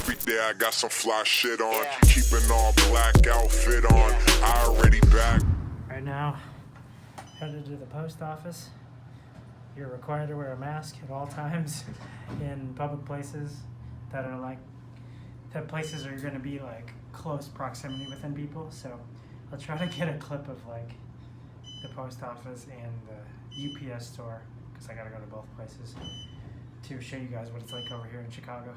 Every day I got some fly shit on. Keeping all black outfit on. I already back. Right now, headed to the post office. You're required to wear a mask at all times in public places that are like, that places are going to be like close proximity within people. So I'll try to get a clip of like the post office and the UPS store, because I got to go to both places to show you guys what it's like over here in Chicago.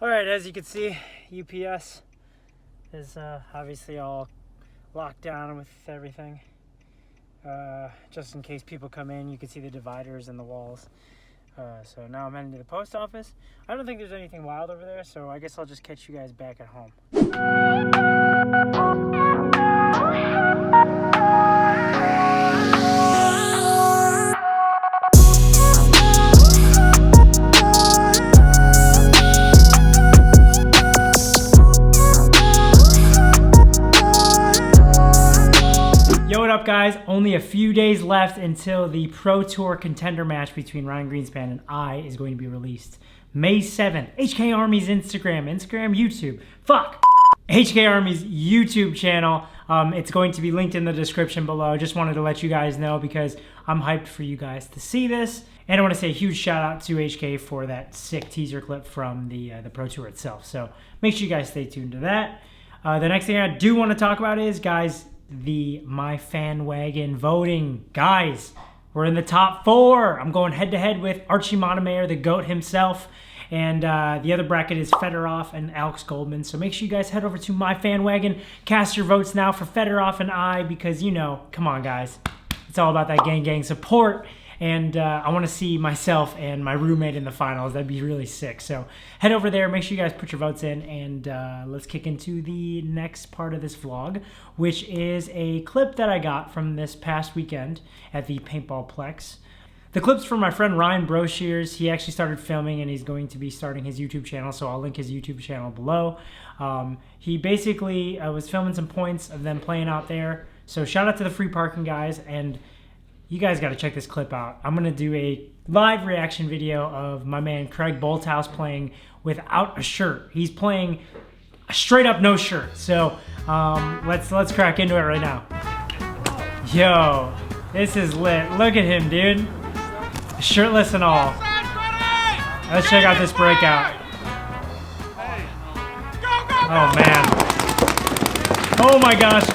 Alright, as you can see, UPS is obviously all locked down with everything. Just in case people come in, you can see the dividers and the walls. So now I'm heading to the post office. I don't think there's anything wild over there, so I guess I'll just catch you guys back at home. Yo, what up guys? Only a few days left until the Pro Tour contender match between Ryan Greenspan and I is going to be released. May 7th. HK Army's Instagram, YouTube. Fuck! HK Army's YouTube channel. It's going to be linked in the description below. Just wanted to let you guys know because I'm hyped for you guys to see this. And I want to say a huge shout out to HK for that sick teaser clip from the Pro Tour itself. So make sure you guys stay tuned to that. The next thing I do want to talk about is, guys, the My Fan Wagon voting. Guys, we're in the top 4. I'm going head to head with Archie Montemayor, the GOAT himself, and the other bracket is Fedorov and Alex Goldman. So make sure you guys head over to My Fan Wagon, cast your votes now for Fedorov and I, because, you know, come on guys, it's all about that gang gang support. And I want to see myself and my roommate in the finals. That'd be really sick. So head over there. Make sure you guys put your votes in. And let's kick into the next part of this vlog, which is a clip that I got from this past weekend at the Paintball Plex. The clip's from my friend Ryan Broshears. He actually started filming and he's going to be starting his YouTube channel. So I'll link his YouTube channel below. He basically was filming some points of them playing out there. So shout out to the free parking guys. And you guys got to check this clip out. I'm going to do a live reaction video of my man Craig Bolthouse playing without a shirt. He's playing straight up no shirt. So let's crack into it right now. Yo, this is lit. Look at him, dude. Shirtless and all. Let's check out this breakout. Oh, man. Oh, my gosh.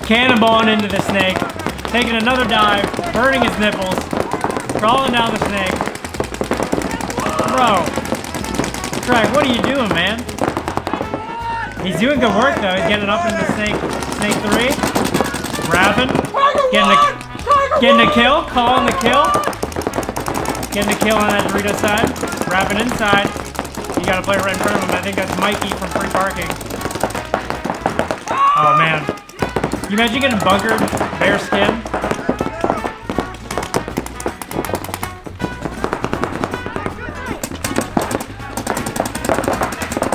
Cannonballing into the snake. Taking another dive, burning his nipples, crawling down the snake. Bro, Craig, what are you doing, man? He's doing good work though. He's getting up into snake 3, grabbing, getting a kill, calling the kill, getting a kill on that Dorito side, wrapping inside. You gotta play right in front of him. I think that's Mikey from Free Parking. Oh man. You imagine getting bunkered, bare skin?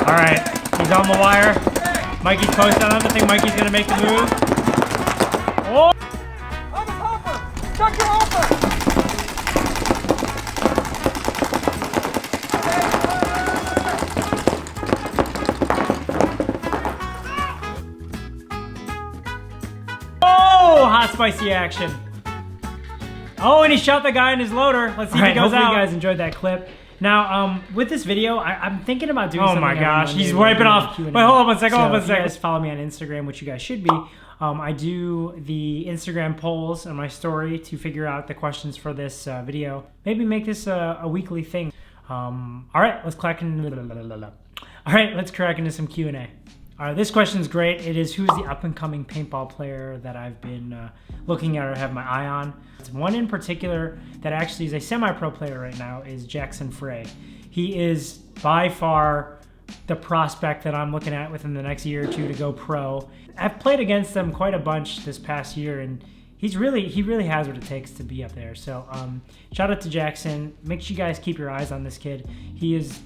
Alright, he's on the wire. Mikey's posted on him. I think Mikey's gonna make the move. Oh! On the hopper! Chuck your hopper! Hot spicy action. Oh, and he shot the guy in his loader. Let's see if he goes out. Hopefully you guys enjoyed that clip. Now, with this video, I'm thinking about doing something. Oh my gosh, he's wiping off. Wait, hold on one second, hold on one second. You guys follow me on Instagram, which you guys should be. I do the Instagram polls on my story to figure out the questions for this video. Maybe make this a weekly thing. All right, let's crack into. All right, let's crack into some Q&A. All right, this question is great. It is, who is the up-and-coming paintball player that I've been looking at or have my eye on? One in particular that actually is a semi-pro player right now is Jackson Frey. He is by far the prospect that I'm looking at within the next year or two to go pro. I've played against him quite a bunch this past year, and he really has what it takes to be up there. So shout out to Jackson. Make sure you guys keep your eyes on this kid. He is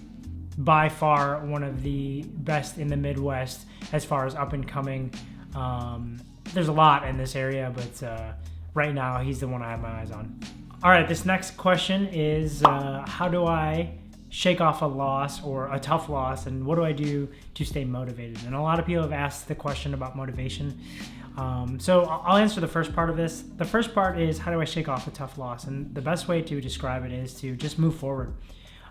by far one of the best in the Midwest as far as up and coming. There's a lot in this area, but right now he's the one I have my eyes on. All right, this next question is how do I shake off a loss or a tough loss, and what do I do to stay motivated? And a lot of people have asked the question about motivation. So I'll answer the first part of this. The first part is, how do I shake off a tough loss? And the best way to describe it is to just move forward.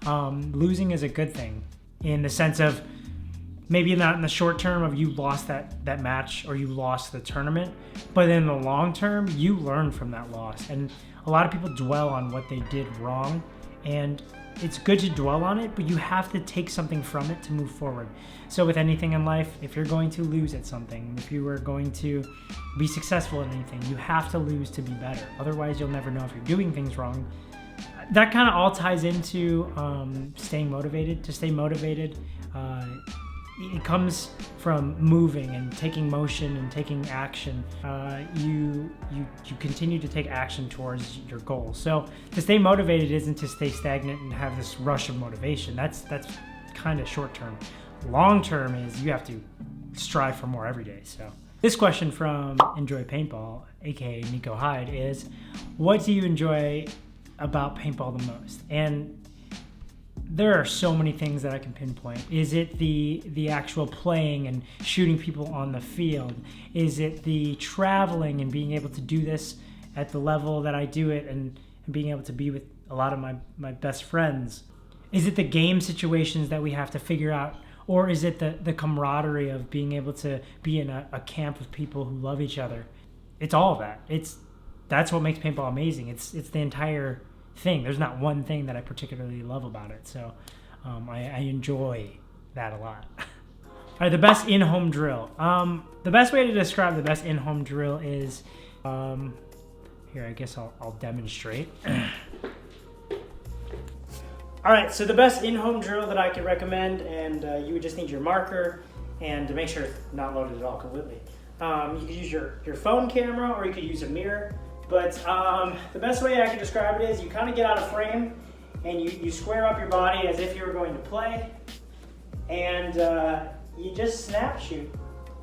Losing is a good thing in the sense of maybe not in the short term of you lost that match or you lost the tournament, but in the long term, you learn from that loss. And a lot of people dwell on what they did wrong, and it's good to dwell on it, but you have to take something from it to move forward. So with anything in life, if you're going to lose at something, if you are going to be successful in anything, you have to lose to be better. Otherwise, you'll never know if you're doing things wrong. That kind of all ties into staying motivated. To stay motivated, it comes from moving and taking motion and taking action. You continue to take action towards your goal. So to stay motivated isn't to stay stagnant and have this rush of motivation. That's kind of short term. Long term is you have to strive for more every day. So this question from Enjoy Paintball, aka Nico Hyde, is what do you enjoy about paintball the most? And there are so many things that I can pinpoint. Is it the actual playing and shooting people on the field? Is it the traveling and being able to do this at the level that I do it and being able to be with a lot of my best friends? Is it the game situations that we have to figure out? Or is it the camaraderie of being able to be in a camp of people who love each other? It's all of that. That's what makes paintball amazing. It's the entire thing. There's not one thing that I particularly love about it. So I enjoy that a lot. All right, the best in-home drill. The best way to describe the best in-home drill is, here, I guess I'll demonstrate. All right, so the best in-home drill that I could recommend, and you would just need your marker, and to make sure it's not loaded at all completely. You could use your phone camera, or you could use a mirror. But the best way I can describe it is you kind of get out of frame, and you square up your body as if you were going to play, and you just snap shoot.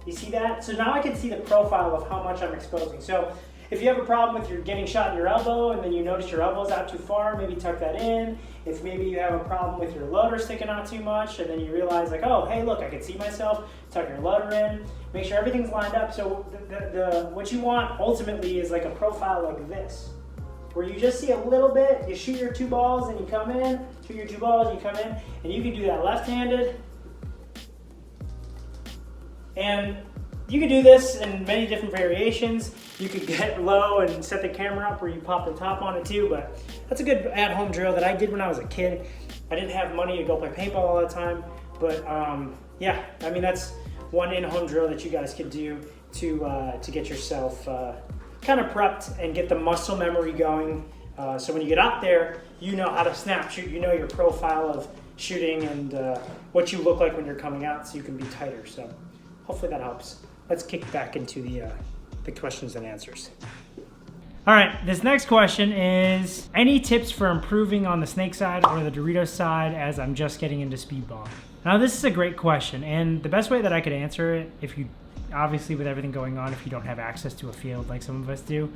You see that? So now I can see the profile of how much I'm exposing. So if you have a problem with getting shot in your elbow and then you notice your elbow's out too far, maybe tuck that in. If maybe you have a problem with your loader sticking out too much and then you realize like, oh, hey, look, I can see myself, tuck your loader in. Make sure everything's lined up. So what you want ultimately is like a profile like this, where you just see a little bit, you shoot your 2 balls and you come in, shoot your 2 balls and you come in, and you can do that left-handed. And you can do this in many different variations. You could get low and set the camera up where you pop the top on it too, but that's a good at-home drill that I did when I was a kid. I didn't have money to go play paintball all the time, but yeah, I mean, that's one in-home drill that you guys could do to get yourself kind of prepped and get the muscle memory going. So when you get out there, you know how to snap shoot, you know your profile of shooting and what you look like when you're coming out so you can be tighter. So hopefully that helps. Let's kick back into the questions and answers. All right, this next question is, any tips for improving on the snake side or the Doritos side as I'm just getting into speedball? Now this is a great question, and the best way that I could answer it, if you, obviously with everything going on, if you don't have access to a field like some of us do,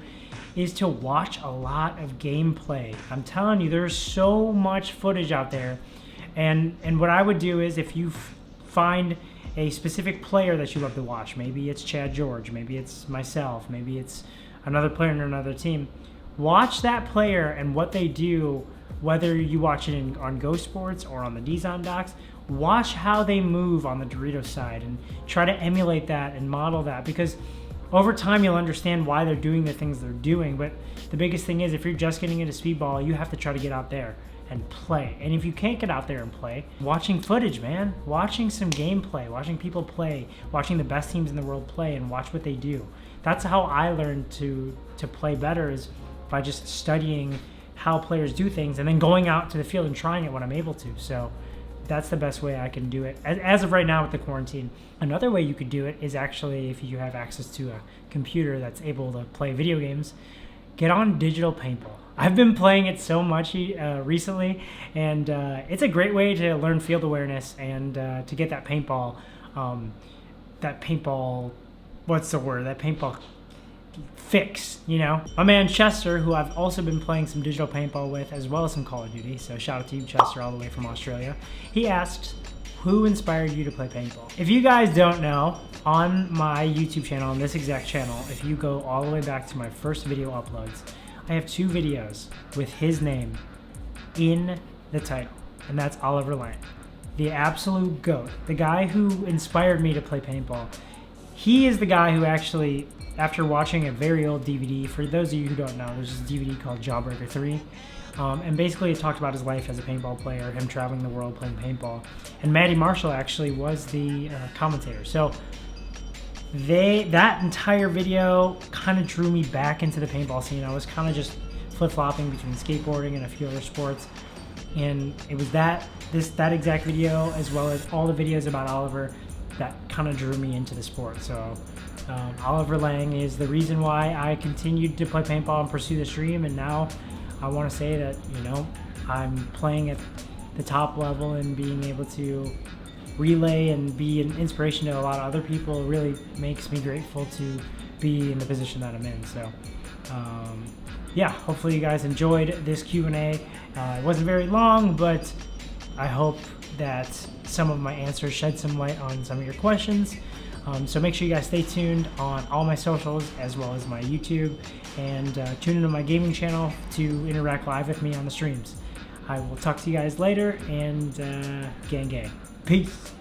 is to watch a lot of gameplay. I'm telling you, there's so much footage out there, and what I would do is if you find a specific player that you love to watch, maybe it's Chad George, maybe it's myself, maybe it's another player in another team, watch that player and what they do, whether you watch it on Go Sports or on the Dizon docs. Watch how they move on the Doritos side and try to emulate that and model that, because over time you'll understand why they're doing the things they're doing. But the biggest thing is, if you're just getting into speedball, you have to try to get out there and play. And if you can't get out there and play, watching footage, man, watching some gameplay, watching people play, watching the best teams in the world play, and watch what they do. That's how I learned to play better, is by just studying how players do things and then going out to the field and trying it when I'm able to. So that's the best way I can do it as of right now with the quarantine. Another way you could do it is actually, if you have access to a computer that's able to play video games, get on digital paintball. I've been playing it so much recently, and it's a great way to learn field awareness and to get that paintball, what's the word? That paintball fix, you know? My man Chester, who I've also been playing some digital paintball with, as well as some Call of Duty, so shout out to you, Chester, all the way from Australia. He asked, who inspired you to play paintball? If you guys don't know, on my YouTube channel, on this exact channel, if you go all the way back to my first video uploads, I have 2 videos with his name in the title, and that's Oliver Lang, the absolute GOAT, the guy who inspired me to play paintball. He is the guy who actually, after watching a very old DVD, for those of you who don't know, there's this DVD called Jawbreaker 3, and basically it talked about his life as a paintball player, him traveling the world playing paintball, and Maddie Marshall actually was the commentator. So that entire video kind of drew me back into the paintball scene. I was kind of just flip-flopping between skateboarding and a few other sports, and it was that exact video, as well as all the videos about Oliver, that kind of drew me into the sport. So Oliver Lang is the reason why I continued to play paintball and pursue this dream, and now I want to say that, you know, I'm playing at the top level and being able to relay and be an inspiration to a lot of other people really makes me grateful to be in the position that I'm in. So yeah, hopefully you guys enjoyed this Q&A. It wasn't very long, but I hope that some of my answers shed some light on some of your questions. So make sure you guys stay tuned on all my socials as well as my YouTube, and tune into my gaming channel to interact live with me on the streams. I will talk to you guys later, and gang gang. Peace.